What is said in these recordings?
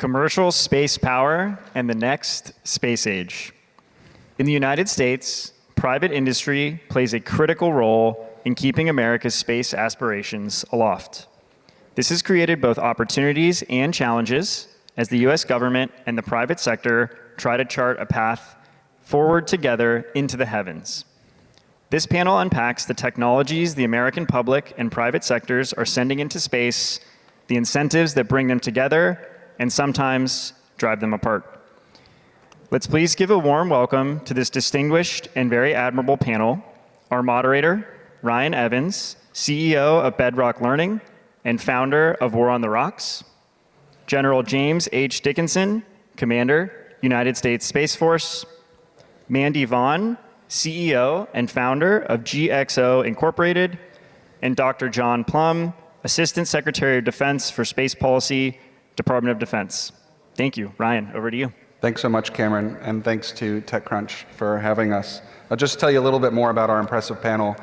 Commercial space power and the next space age. In the United States, private industry plays a critical role in keeping America's space aspirations aloft. This has created both opportunities and challenges as the US government and the private sector try to chart a path forward together into the heavens. This panel unpacks the technologies the American public and private sectors are sending into space, the incentives that bring them together, and sometimes drive them apart. Let's please give a warm welcome to this distinguished and very admirable panel, our moderator, Ryan Evans, CEO of Bedrock Learning and founder of War on the Rocks, General James H. Dickinson, Commander, United States Space Force, Mandy Vaughn, CEO and founder of GXO Incorporated, and Dr. John Plum, Assistant Secretary of Defense for Space Policy, Department of Defense. Thank you. Ryan, over to you. Thanks so much, Cameron, and thanks to TechCrunch for having us. I'll just tell you a little bit more about our impressive panel.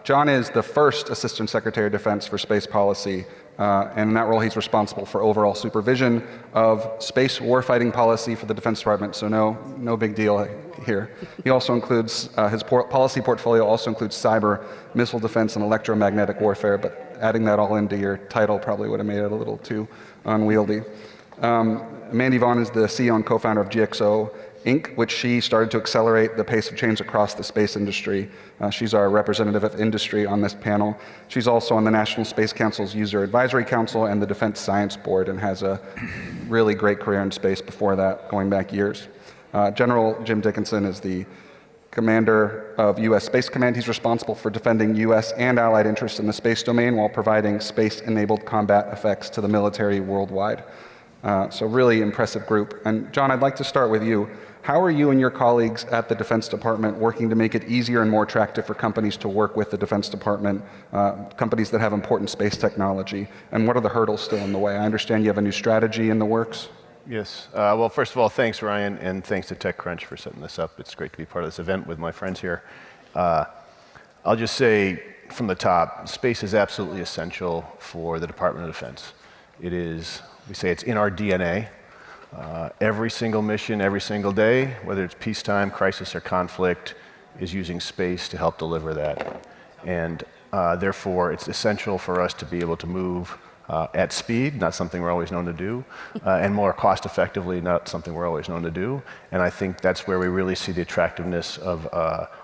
John is the first Assistant Secretary of Defense for Space Policy, and in that role he's responsible for overall supervision of space warfighting policy for the Defense Department, so no big deal here. He also includes, his policy portfolio also includes cyber, missile defense, and electromagnetic warfare, but adding that all into your title probably would have made it a little too unwieldy. Mandy Vaughn is the CEO and co-founder of GXO Inc., which she started to accelerate the pace of change across the space industry. She's our representative of industry on this panel. She's also on the National Space Council's User Advisory Council and the Defense Science Board, and has a really great career in space before that, going back years. General Jim Dickinson is the commander of U.S. Space Command. He's responsible for defending U.S. and allied interests in the space domain while providing space-enabled combat effects to the military worldwide. So really impressive group. And John, I'd like to start with you. How are you and your colleagues at the Defense Department working to make it easier and more attractive for companies to work with the Defense Department, companies that have important space technology? And what are the hurdles still in the way? I understand you have a new strategy in the works. Yes. Well, first of all, thanks, Ryan, and thanks to TechCrunch for setting this up. It's great to be part of this event with my friends here. I'll just say from the top, space is absolutely essential for the Department of Defense. It is, we say it's in our DNA. Every single mission, every single day, whether it's peacetime, crisis, or conflict, is using space to help deliver that. And therefore, it's essential for us to be able to move at speed, not something we're always known to do, and more cost effectively, not something we're always known to do. And I think that's where we really see the attractiveness of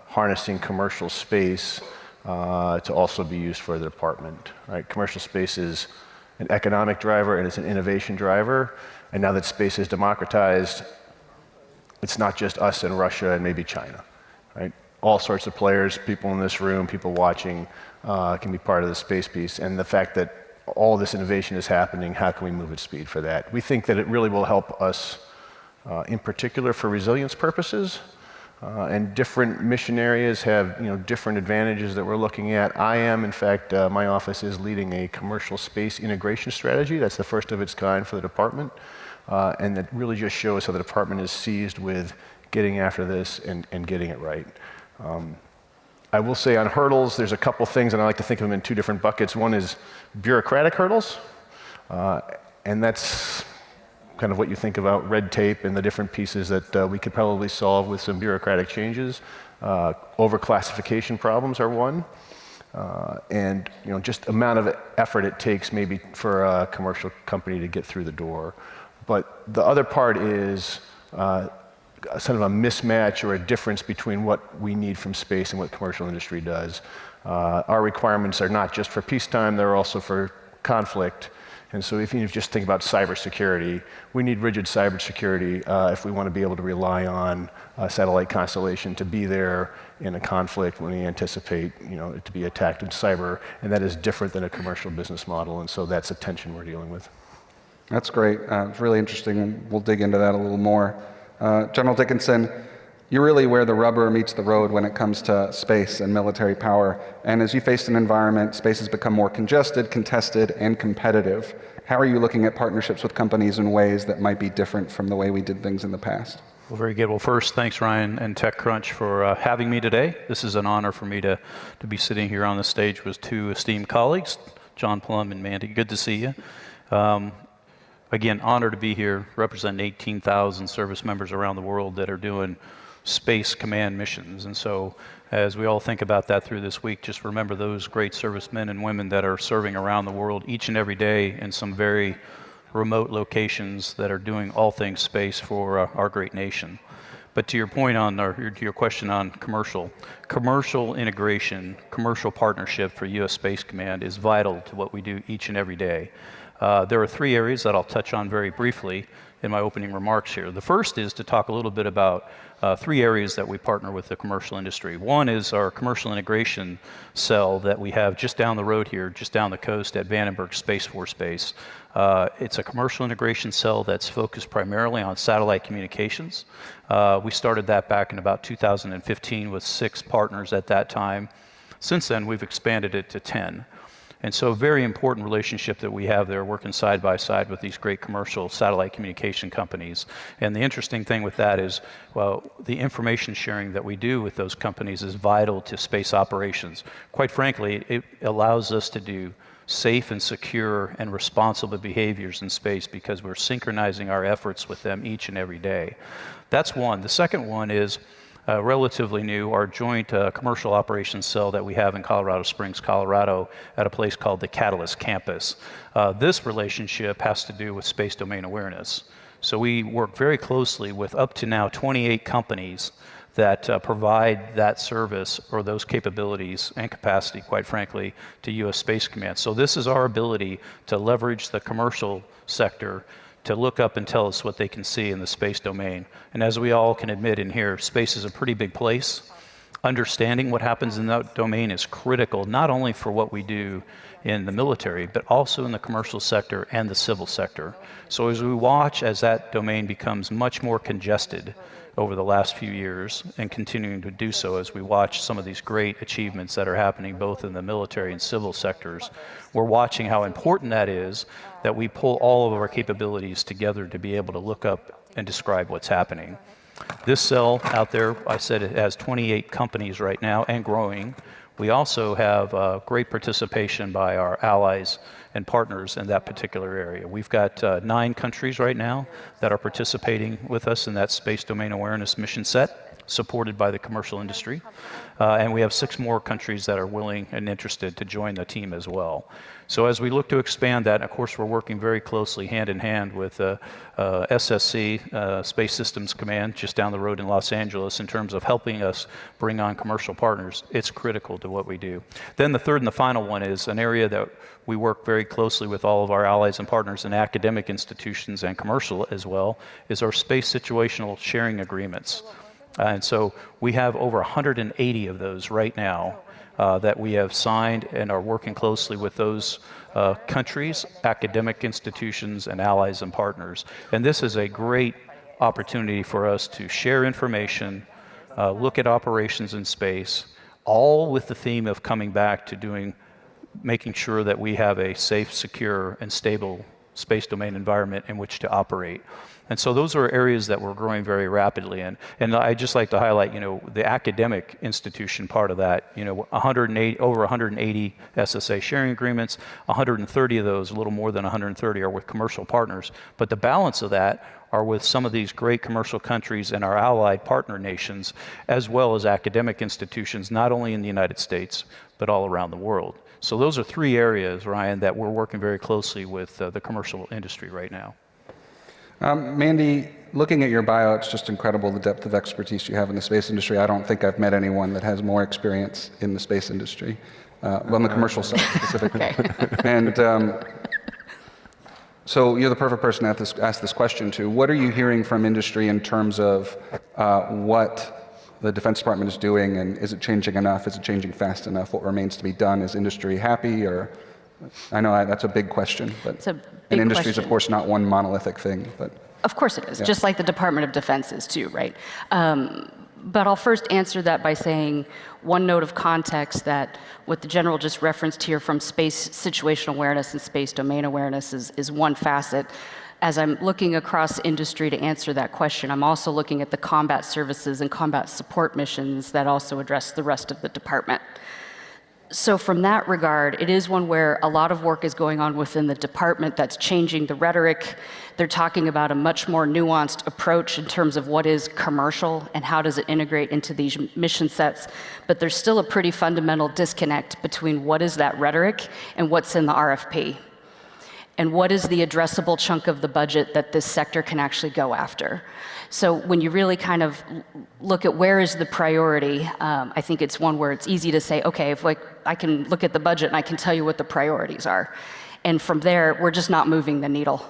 harnessing commercial space to also be used for the department. Right? Commercial space is an economic driver and it's an innovation driver. And now that space is democratized, it's not just us and Russia and maybe China. Right? All sorts of players, people in this room, people watching, can be part of the space piece. And the fact that all this innovation is happening, how can we move at speed for that? We think that it really will help us, in particular for resilience purposes, and different mission areas have different advantages that we're looking at. In fact, my office is leading a commercial space integration strategy. That's the first of its kind for the department. And that really just shows how the department is seized with getting after this and getting it right. I will say on hurdles, there's a couple things, and I like to think of them in two different buckets. One is bureaucratic hurdles, and that's kind of what you think about red tape and the different pieces that we could probably solve with some bureaucratic changes. Overclassification problems are one, and just amount of effort it takes maybe for a commercial company to get through the door. But the other part is sort of a mismatch or a difference between what we need from space and what commercial industry does. Our requirements are not just for peacetime, they're also for conflict. And so if you just think about cybersecurity, we need rigid cybersecurity if we want to be able to rely on a satellite constellation to be there in a conflict when we anticipate it to be attacked in cyber, and that is different than a commercial business model, and so that's a tension we're dealing with. That's great. It's really interesting, and we'll dig into that a little more. General Dickinson, you're really where the rubber meets the road when it comes to space and military power. And as you faced an environment, space has become more congested, contested, and competitive. How are you looking at partnerships with companies in ways that might be different from the way we did things in the past? Well, very good. Well, first, thanks, Ryan and TechCrunch for having me today. This is an honor for me to be sitting here on the stage with two esteemed colleagues, John Plum and Mandy. Good to see you. Again, honored to be here, representing 18,000 service members around the world that are doing space command missions. And so as we all think about that through this week, just remember those great servicemen and women that are serving around the world each and every day in some very remote locations that are doing all things space for our great nation. But to your point on, or to your question on commercial integration, commercial partnership for U.S. Space Command is vital to what we do each and every day. There are three areas that I'll touch on very briefly in my opening remarks here. The first is to talk a little bit about three areas that we partner with the commercial industry. One is our commercial integration cell that we have just down the road here, just down the coast at Vandenberg Space Force Base. It's a commercial integration cell that's focused primarily on satellite communications. We started that back in about 2015 with 6 partners at that time. Since then, we've expanded it to 10. And so a very important relationship that we have there, working side by side with these great commercial satellite communication companies. And the interesting thing with that is, well, the information sharing that we do with those companies is vital to space operations. Quite frankly, it allows us to do safe and secure and responsible behaviors in space because we're synchronizing our efforts with them each and every day. That's one. The second one is relatively new, our joint commercial operations cell that we have in Colorado Springs, Colorado, at a place called the Catalyst Campus. This relationship has to do with space domain awareness. So we work very closely with up to now 28 companies that provide that service or those capabilities and capacity, quite frankly, to U.S. Space Command. So this is our ability to leverage the commercial sector to look up and tell us what they can see in the space domain. And as we all can admit in here, space is a pretty big place. Understanding what happens in that domain is critical, not only for what we do in the military, but also in the commercial sector and the civil sector. So as we watch as that domain becomes much more congested over the last few years and continuing to do so as we watch some of these great achievements that are happening both in the military and civil sectors, we're watching how important that is that we pull all of our capabilities together to be able to look up and describe what's happening. This cell out there, I said it has 28 companies right now and growing. We also have great participation by our allies and partners in that particular area. We've got 9 countries right now that are participating with us in that space domain awareness mission set, supported by the commercial industry. And we have 6 more countries that are willing and interested to join the team as well. So as we look to expand that, of course, we're working very closely hand in hand with SSC, Space Systems Command, just down the road in Los Angeles, in terms of helping us bring on commercial partners. It's critical to what we do. Then the third and the final one is an area that we work very closely with all of our allies and partners in academic institutions and commercial as well, is our space situational sharing agreements. And so we have over 180 of those right now that we have signed and are working closely with those countries, academic institutions, and allies and partners. And this is a great opportunity for us to share information, look at operations in space, all with the theme of coming back to making sure that we have a safe, secure, and stable space domain environment in which to operate. And so those are areas that we're growing very rapidly in. And I'd just like to highlight, the academic institution part of that, over 180 SSA sharing agreements, 130 of those, a little more than 130 are with commercial partners. But the balance of that are with some of these great commercial countries and our allied partner nations, as well as academic institutions, not only in the United States, but all around the world. So those are 3 areas, Ryan, that we're working very closely with the commercial industry right now. Mandy, looking at your bio, it's just incredible the depth of expertise you have in the space industry. I don't think I've met anyone that has more experience in the space industry, well, in the commercial side specifically. And so you're the perfect person to ask this question to. What are you hearing from industry in terms of what the Defense Department is doing, and is it changing enough? Is it changing fast enough? What remains to be done? Is industry happy? Or I know that's a big question, but it's a big and industry is, question. of course, not one monolithic thing. But of course it is, yeah. just like the Department of Defense is too, right? But I'll first answer that by saying one note of context that what the general just referenced here from space situational awareness and space domain awareness is one facet. As I'm looking across industry to answer that question, I'm also looking at the combat services and combat support missions that also address the rest of the department. So from that regard, it is one where a lot of work is going on within the department that's changing the rhetoric. They're talking about a much more nuanced approach in terms of what is commercial and how does it integrate into these mission sets. But there's still a pretty fundamental disconnect between what is that rhetoric and what's in the RFP. And what is the addressable chunk of the budget that this sector can actually go after? So when you really kind of look at where is the priority, I think it's one where it's easy to say, okay, if I can look at the budget and I can tell you what the priorities are. And from there, we're just not moving the needle.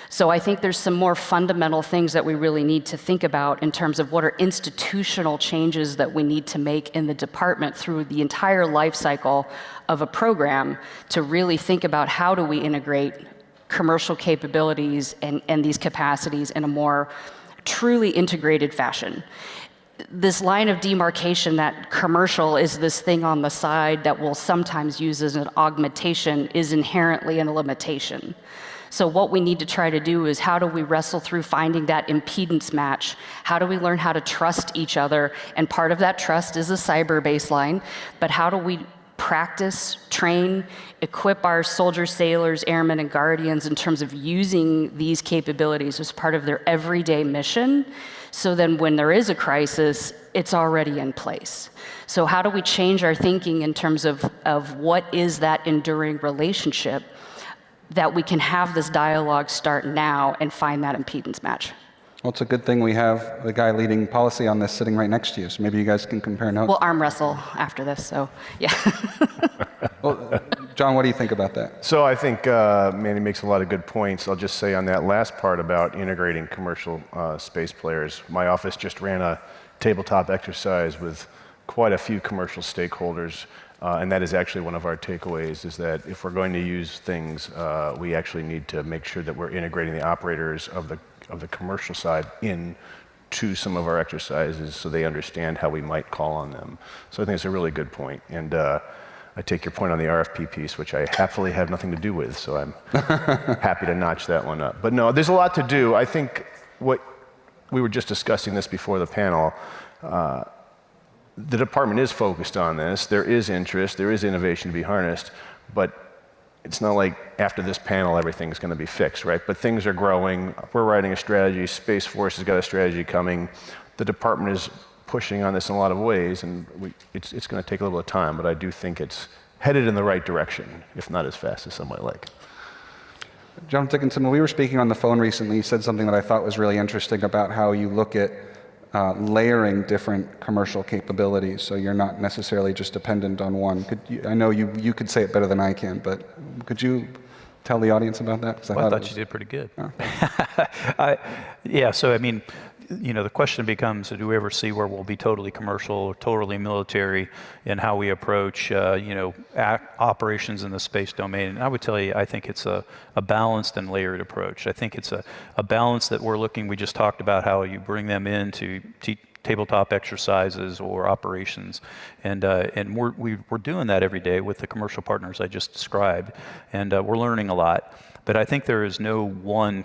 So I think there's some more fundamental things that we really need to think about in terms of what are institutional changes that we need to make in the department through the entire life cycle of a program to really think about how do we integrate commercial capabilities and these capacities in a more truly integrated fashion. This line of demarcation that commercial is this thing on the side that we'll sometimes use as an augmentation is inherently a limitation. So what we need to try to do is how do we wrestle through finding that impedance match? How do we learn how to trust each other? And part of that trust is a cyber baseline, but how do we practice, train, equip our soldiers, sailors, airmen, and guardians in terms of using these capabilities as part of their everyday mission, so then when there is a crisis, it's already in place. So how do we change our thinking in terms of what is that enduring relationship that we can have this dialogue start now and find that impedance match? Well, it's a good thing we have the guy leading policy on this sitting right next to you, so maybe you guys can compare notes. We'll arm wrestle after this, so yeah. Well, John, what do you think about that? So I think Manny makes a lot of good points. I'll just say on that last part about integrating commercial space players, my office just ran a tabletop exercise with quite a few commercial stakeholders, and that is actually one of our takeaways, is that if we're going to use things, we actually need to make sure that we're integrating the operators of the commercial side into some of our exercises so they understand how we might call on them. So I think it's a really good point. And I take your point on the RFP piece, which I happily have nothing to do with, so I'm happy to notch that one up. But no, there's a lot to do. I think what we were just discussing this before the panel, the department is focused on this. There is interest, there is innovation to be harnessed, but it's not like after this panel everything's going to be fixed, right? But things are growing. We're writing a strategy. Space Force has got a strategy coming. The department is pushing on this in a lot of ways, and it's going to take a little bit of time, but I do think it's headed in the right direction, if not as fast as some might like. John Dickinson, when we were speaking on the phone recently, you said something that I thought was really interesting about how you look at layering different commercial capabilities, so you're not necessarily just dependent on one. I know you could say it better than I can, but could you tell the audience about that? Well, I thought you did pretty good. Oh. Yeah, so I mean, the question becomes, do we ever see where we'll be totally commercial or totally military in how we approach, operations in the space domain? And I would tell you, I think it's a balanced and layered approach. I think it's a balance that we just talked about how you bring them into tabletop exercises or operations. And we're doing that every day with the commercial partners I just described. And we're learning a lot. But I think there is no one,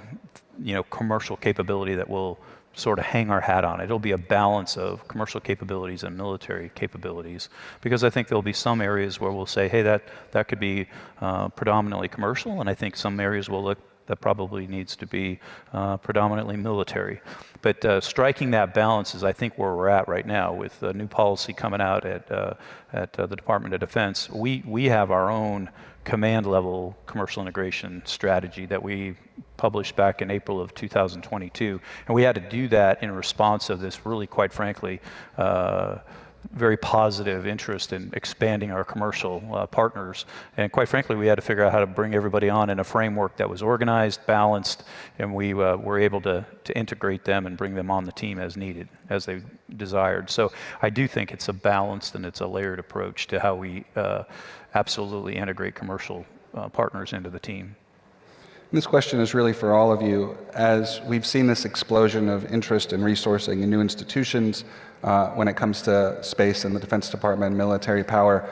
commercial capability that will sort of hang our hat on. It'll be a balance of commercial capabilities and military capabilities, because I think there'll be some areas where we'll say, hey, that could be predominantly commercial, and I think some areas will look that probably needs to be predominantly military. But striking that balance is, I think, where we're at right now with the new policy coming out at the Department of Defense. We have our own command level commercial integration strategy that we published back in April of 2022. And we had to do that in response of this really, quite frankly, very positive interest in expanding our commercial partners. And quite frankly, we had to figure out how to bring everybody on in a framework that was organized, balanced, and we were able to integrate them and bring them on the team as needed, as they desired. So I do think it's a balanced and it's a layered approach to how we absolutely integrate commercial partners into the team. This question is really for all of you. As we've seen this explosion of interest in resourcing in new institutions when it comes to space and the Defense Department and military power,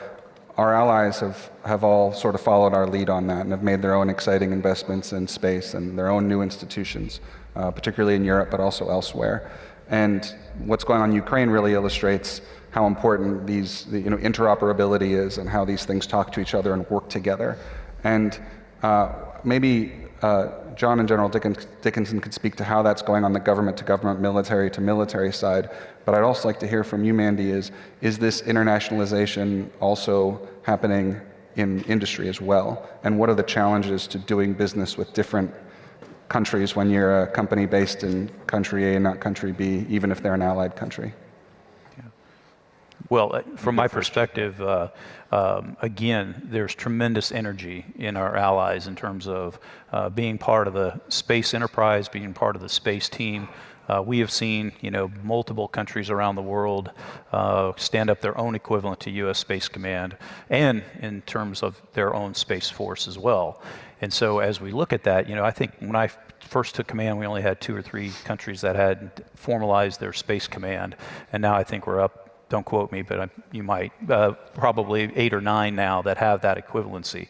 our allies have all sort of followed our lead on that and have made their own exciting investments in space and their own new institutions, particularly in Europe, but also elsewhere. And what's going on in Ukraine really illustrates how important interoperability is and how these things talk to each other and work together. And maybe John and General Dickinson could speak to how that's going on the government-to-government, military-to-military side. But I'd also like to hear from you, Mandy, is this internationalization also happening in industry as well? And what are the challenges to doing business with different countries when you're a company based in country A and not country B, even if they're an allied country? Well, from my perspective, again, there's tremendous energy in our allies in terms of being part of the space enterprise, being part of the space team. We have seen, multiple countries around the world stand up their own equivalent to U.S. Space Command, and in terms of their own Space Force as well. And so as we look at that, I think when I first took command, we only had 2 or 3 countries that had formalized their Space Command, and now I think we're up, don't quote me, but you might, probably 8 or 9 now that have that equivalency.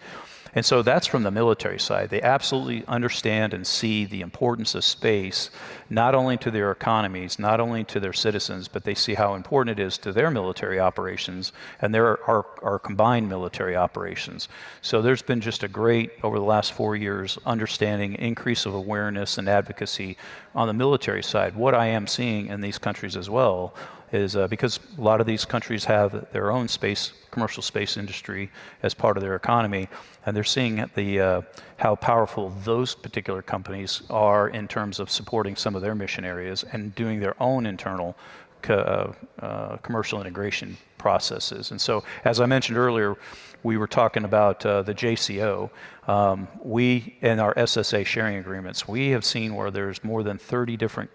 And so that's from the military side. They absolutely understand and see the importance of space, not only to their economies, not only to their citizens, but they see how important it is to their military operations and our combined military operations. So there's been just a great, over the last 4 years, understanding, increase of awareness and advocacy on the military side. What I am seeing in these countries as well is because a lot of these countries have their own commercial space industry as part of their economy, and they're seeing how powerful those particular companies are in terms of supporting some of their mission areas and doing their own internal commercial integration processes. And so, as I mentioned earlier, we were talking about the JCO. We, in our SSA sharing agreements, we have seen where there's more than 30 different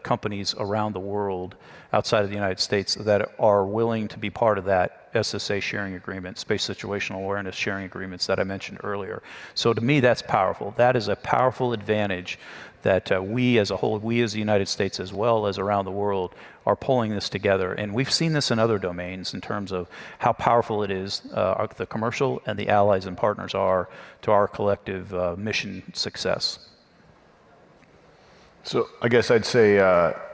companies around the world outside of the United States that are willing to be part of that SSA sharing agreement, space situational awareness sharing agreements that I mentioned earlier. So to me, that's powerful. That is a powerful advantage that we as a whole, we as the United States as well as around the world, are pulling this together. And we've seen this in other domains in terms of how powerful it is, the commercial and the allies and partners are to our collective mission success. So I guess I'd say,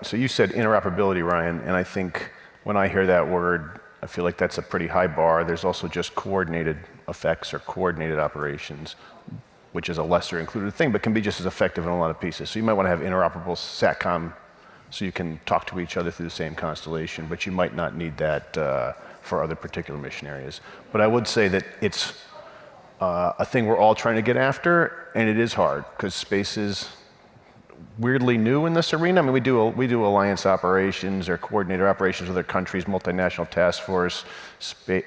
so you said interoperability, Ryan, and I think when I hear that word, I feel like that's a pretty high bar. There's also just coordinated effects or coordinated operations, which is a lesser included thing, but can be just as effective in a lot of pieces. So you might want to have interoperable SATCOM so you can talk to each other through the same constellation, but you might not need that for other particular mission areas. But I would say that it's a thing we're all trying to get after, and it is hard, because space is weirdly new in this arena. I mean, we do alliance operations or coordinated operations with other countries, multinational task force,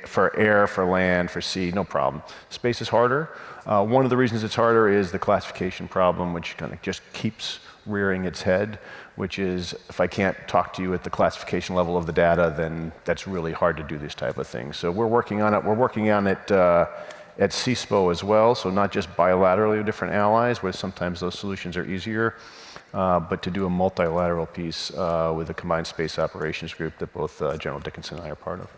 for air, for land, for sea, no problem. Space is harder. One of the reasons it's harder is the classification problem, which kind of just keeps rearing its head, which is if I can't talk to you at the classification level of the data, then that's really hard to do these type of things. So we're working on it. We're working on it at CSPO as well, so not just bilaterally with different allies, where sometimes those solutions are easier, but to do a multilateral piece with a combined space operations group that both General Dickinson and I are part of.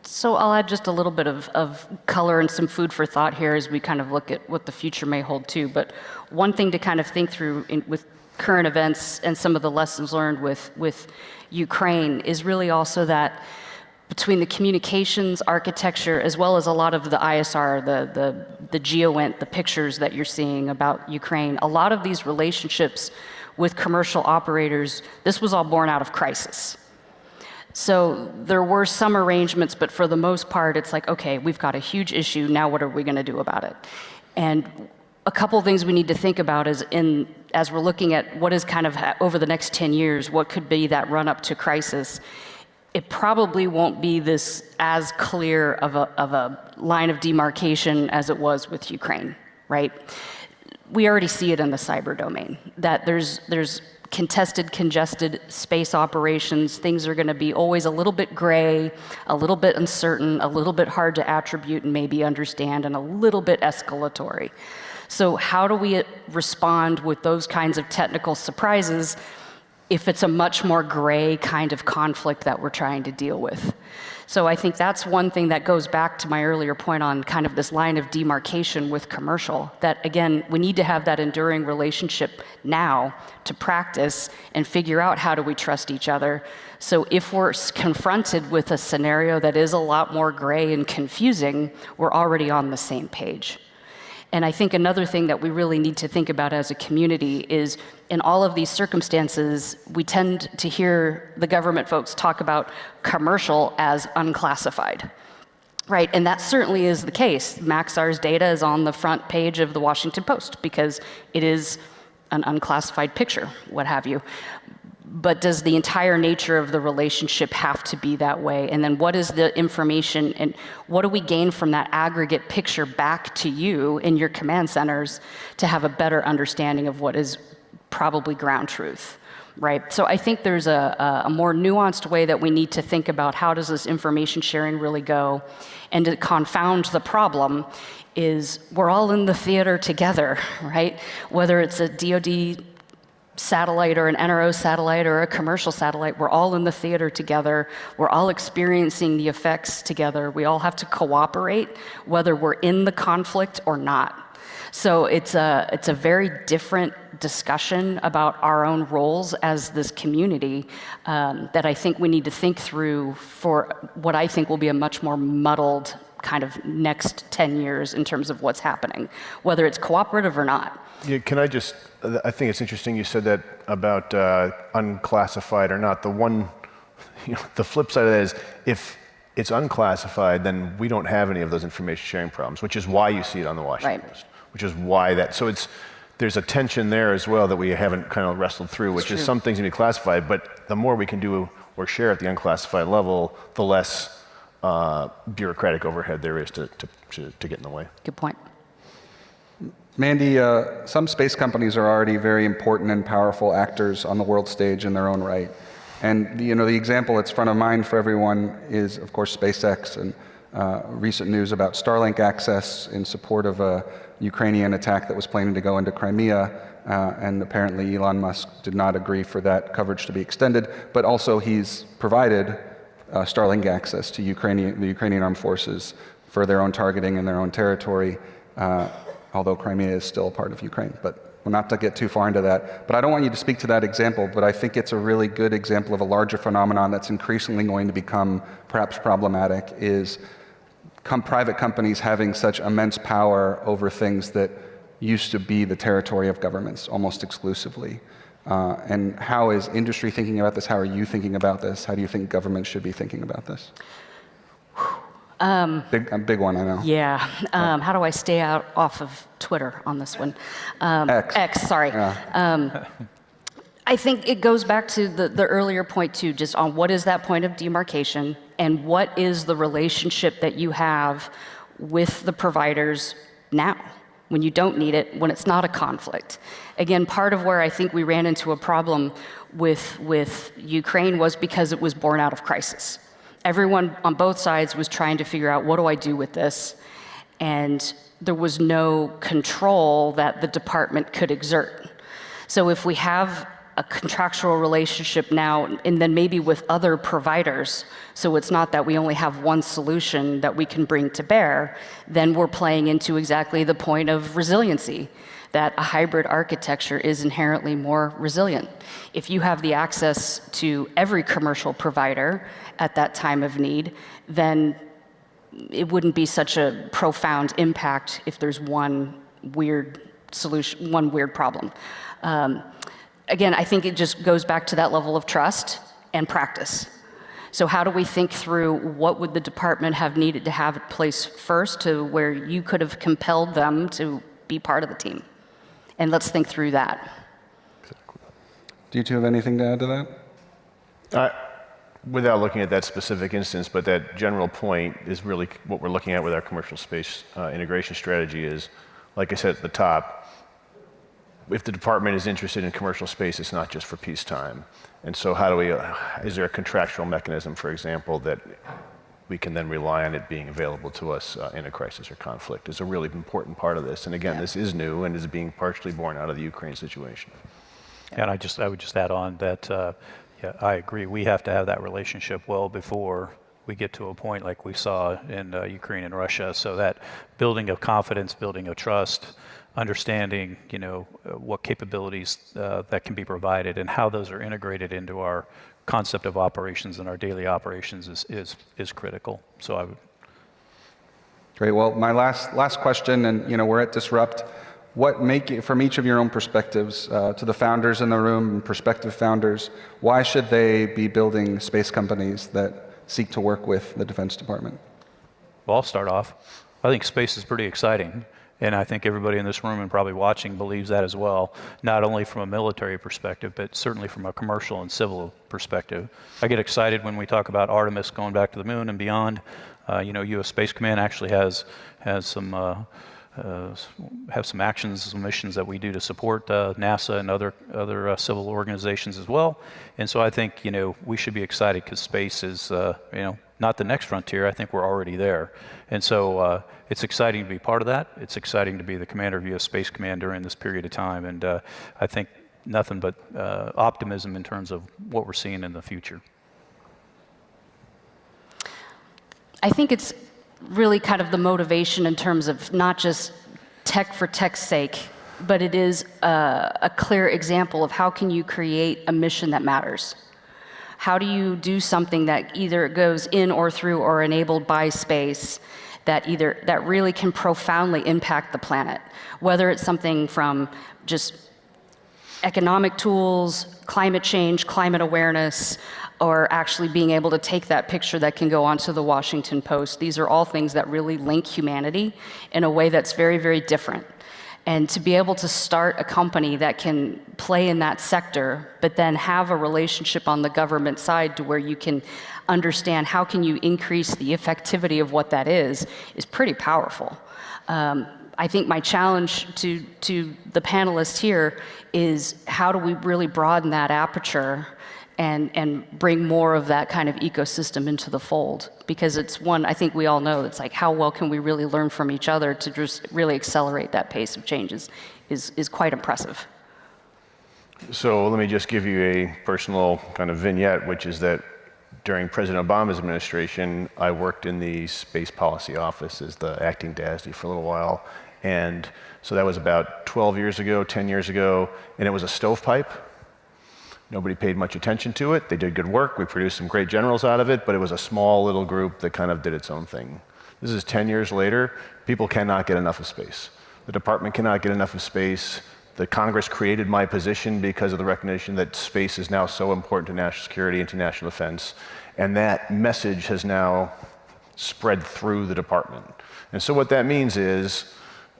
So I'll add just a little bit of color and some food for thought here as we kind of look at what the future may hold too. But one thing to kind of think through with current events and some of the lessons learned with Ukraine is really also that between the communications architecture as well as a lot of the ISR, the GeoInt, the pictures that you're seeing about Ukraine, a lot of these relationships with commercial operators, this was all born out of crisis. So there were some arrangements, but for the most part, it's like, okay, we've got a huge issue, now what are we gonna do about it? And a couple of things we need to think about is as we're looking at what is kind of over the next 10 years, what could be that run up to crisis, it probably won't be this as clear of a line of demarcation as it was with Ukraine, right? We already see it in the cyber domain, that there's contested, congested space operations. Things are gonna be always a little bit gray, a little bit uncertain, a little bit hard to attribute and maybe understand, and a little bit escalatory. So how do we respond with those kinds of technical surprises? if it's a much more gray kind of conflict that we're trying to deal with. So I think that's one thing that goes back to my earlier point on kind of this line of demarcation with commercial, that again, we need to have that enduring relationship now to practice and figure out how do we trust each other. So if we're confronted with a scenario that is a lot more gray and confusing, we're already on the same page. And I think another thing that we really need to think about as a community is in all of these circumstances, we tend to hear the government folks talk about commercial as unclassified, right? And that certainly is the case. Maxar's data is on the front page of the Washington Post because it is an unclassified picture, what have you. But does the entire nature of the relationship have to be that way? And then what is the information and what do we gain from that aggregate picture back to you in your command centers to have a better understanding of what is probably ground truth, right? So I think there's a more nuanced way that we need to think about how does this information sharing really go. And to confound the problem is we're all in the theater together, right? Whether it's a DoD satellite or an NRO satellite or a commercial satellite, we're all in the theater together. We're all experiencing the effects together. We all have to cooperate, whether we're in the conflict or not. So it's a very different discussion about our own roles as this community that I think we need to think through for what I think will be a much more muddled kind of next 10 years in terms of what's happening, whether it's cooperative or not. Yeah, can I just, I think it's interesting you said that about unclassified or not. The flip side of that is if it's unclassified, then we don't have any of those information sharing problems, which is why you see it on the Washington Post, which is why that, so there's a tension there as well that we haven't kind of wrestled through, which is some things can be classified, but the more we can do or share at the unclassified level, the less bureaucratic overhead there is to get in the way. Good point. Mandy, some space companies are already very important and powerful actors on the world stage in their own right. And the example that's front of mind for everyone is, of course, SpaceX and recent news about Starlink access in support of a Ukrainian attack that was planning to go into Crimea. And apparently Elon Musk did not agree for that coverage to be extended, but also he's provided Starlink access to the Ukrainian armed forces for their own targeting in their own territory, although Crimea is still a part of Ukraine. But well, not to get too far into that. But I don't want you to speak to that example, but I think it's a really good example of a larger phenomenon that's increasingly going to become perhaps problematic, is private companies having such immense power over things that used to be the territory of governments almost exclusively. And how is industry thinking about this? How are you thinking about this? How do you think government should be thinking about this? A big one, I know. Yeah. How do I stay off of Twitter on this one? X, sorry. Yeah. I think it goes back to the earlier point too, just on what is that point of demarcation and what is the relationship that you have with the providers now, when you don't need it, when it's not a conflict. Again, part of where I think we ran into a problem with Ukraine was because it was born out of crisis. Everyone on both sides was trying to figure out, what do I do with this? And there was no control that the department could exert. So if we have a contractual relationship now, and then maybe with other providers, so it's not that we only have one solution that we can bring to bear, then we're playing into exactly the point of resiliency, that a hybrid architecture is inherently more resilient. If you have the access to every commercial provider at that time of need, then it wouldn't be such a profound impact if there's one weird solution, one weird problem. Again, I think it just goes back to that level of trust and practice. So how do we think through what would the department have needed to have in place first to where you could have compelled them to be part of the team? And let's think through that. Do you two have anything to add to that? Without looking at that specific instance, but that general point is really what we're looking at with our commercial space integration strategy is, like I said at the top, if the department is interested in commercial space, it's not just for peacetime. And so how do we, is there a contractual mechanism, for example, that we can then rely on it being available to us in a crisis or conflict is a really important part of this. And again, this is new and is being partially born out of the Ukraine situation. And I would just add on that, yeah, I agree. We have to have that relationship well before we get to a point like we saw in Ukraine and Russia. So that building of confidence, building of trust, understanding, what capabilities that can be provided and how those are integrated into our concept of operations and our daily operations is critical. So I would. Great. Well, my last question, and we're at Disrupt. From each of your own perspectives, to the founders in the room and prospective founders, why should they be building space companies that seek to work with the Defense Department? Well, I'll start off. I think space is pretty exciting, and I think everybody in this room and probably watching believes that as well, not only from a military perspective, but certainly from a commercial and civil perspective. I get excited when we talk about Artemis going back to the moon and beyond. U.S. Space Command actually has some actions, some missions that we do to support NASA and other civil organizations as well. And so I think we should be excited because space is not the next frontier. I think we're already there, and so it's exciting to be part of that. It's exciting to be the commander of U.S. Space Command during this period of time, and I think nothing but optimism in terms of what we're seeing in the future. I think it's really kind of the motivation in terms of not just tech for tech's sake, but it is a clear example of how can you create a mission that matters. How do you do something that either goes in or through or enabled by space that really can profoundly impact the planet, whether it's something from just economic tools, climate change, climate awareness, or actually being able to take that picture that can go onto the Washington Post. These are all things that really link humanity in a way that's very, very different. And to be able to start a company that can play in that sector, but then have a relationship on the government side to where you can understand how can you increase the effectivity of what that is pretty powerful. I think my challenge to the panelists here is how do we really broaden that aperture and bring more of that kind of ecosystem into the fold? Because it's one, I think we all know, it's like how well can we really learn from each other to just really accelerate that pace of changes is quite impressive. So let me just give you a personal kind of vignette, which is that during President Obama's administration, I worked in the Space Policy Office as the acting DASD for a little while. And so that was about 12 years ago, 10 years ago, and it was a stovepipe. Nobody paid much attention to it. They did good work. We produced some great generals out of it, but it was a small little group that kind of did its own thing. This is 10 years later. People cannot get enough of space. The department cannot get enough of space. The Congress created my position because of the recognition that space is now so important to national security and to national defense. And that message has now spread through the department. And so what that means is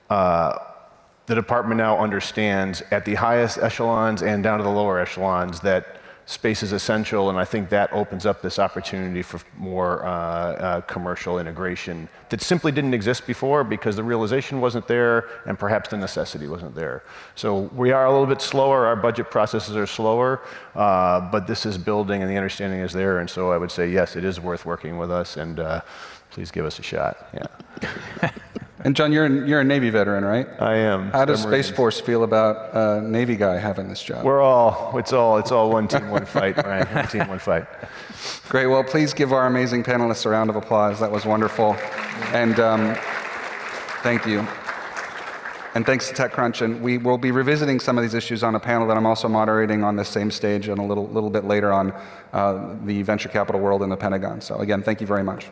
the department now understands at the highest echelons and down to the lower echelons that space is essential, and I think that opens up this opportunity for more commercial integration that simply didn't exist before because the realization wasn't there and perhaps the necessity wasn't there. So we are a little bit slower, our budget processes are slower, but this is building and the understanding is there, and so I would say yes, it is worth working with us, and please give us a shot. Yeah. And John, you're a Navy veteran, right? I am. How does Space Force feel about a Navy guy having this job? It's all one team, one fight, right? One team, one fight. Great. Well, please give our amazing panelists a round of applause. That was wonderful. And thank you. And thanks to TechCrunch. And we will be revisiting some of these issues on a panel that I'm also moderating on this same stage and a little bit later on the venture capital world in the Pentagon. So again, thank you very much.